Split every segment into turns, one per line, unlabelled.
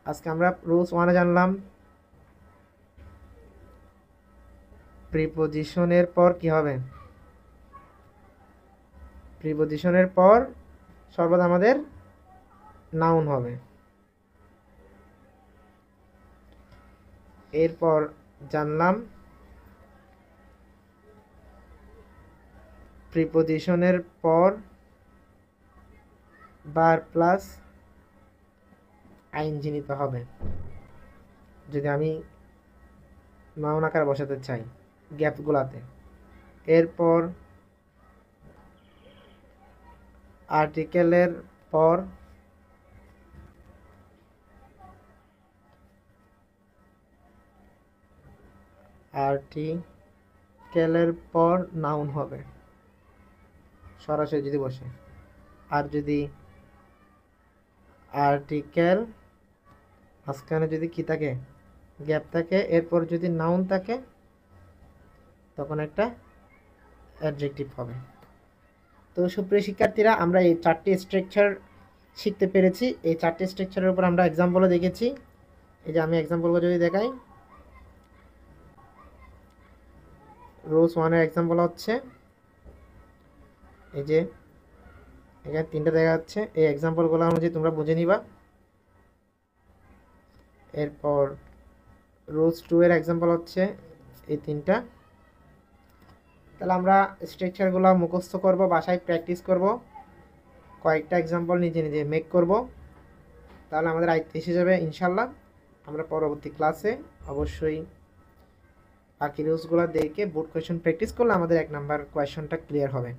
আজকে আমরা রুলস 1 জানলাম প্রিপোজিশনের পর কি হবে, প্রিপোজিশনের পর সর্বদা আমাদের নাউন হবে। এরপর জানলাম প্রিপোজিশনের পর বার প্লাস আইএনজি নিতে হবে যদি আমি নাউন আকারে বসাতে চাই গ্যাপগুলাতে। এরপর আর্টিকেলের পর নাউন হবে সরাসরি যদি বসে। আর যদি আর্টিকেল মাঝখানে যদি কি থাকে, গ্যাপ থাকে, এরপর যদি নাউন থাকে তখন একটা অ্যাডজেক্টিভ হবে। তো সুপ্রিয় শিক্ষার্থীরা, আমরা এই 4টি স্ট্রাকচার শিখতে পেরেছি। এই 4টি স্ট্রাকচারের উপর আমরা এক্সাম্পলও দেখেছি। এই যে আমি এক্সাম্পলগুলো যদি দেখাই, রোজ 1-এর এক্সাম্পল হচ্ছে এই যে এখানে 3টা দেখা যাচ্ছে। এই এক্সাম্পলগুলো অনুযায়ী তোমরা বুঝে নিবা। এরপর রোজ 2-এর এক্সাম্পল হচ্ছে এই 3টা। তাহলে আমরা স্ট্রাকচারগুলো মুখস্থ করব, বাসায় প্র্যাকটিস করব, কয়েকটা এক্সাম্পল নিজে নিজে মেক করব, তাহলে আমাদের আয়ত্তে এসে যাবে ইনশাল্লাহ। আমরা পরবর্তী ক্লাসে অবশ্যই বাকি রুলসগুলো দেখে বোর্ড কোয়েশন প্র্যাকটিস করলে আমাদের 1 নাম্বার কোয়েশনটা ক্লিয়ার হবে।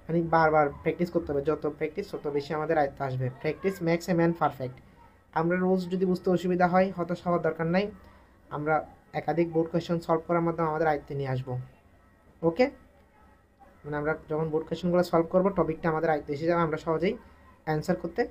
মানে বারবার প্র্যাকটিস করতে হবে, যত প্র্যাকটিস তত বেশি আমাদের আয়ত্তে আসবে। Practice makes a man perfect. আমরা রুলস যদি বুঝতে অসুবিধা হয় হতাশ হওয়ার দরকার নাই, আমরা একাধিক বোর্ড কোয়েশন সলভ করার মাধ্যমে আমাদের আয়ত্তে নিয়ে আসবো। ওকে, মানে আমরা যখন বোর্ড কোয়েশনগুলো সলভ করবো টপিকটা আমাদের আয়ত্তে এসে যাবে, আমরা সহজেই অ্যান্সার করতে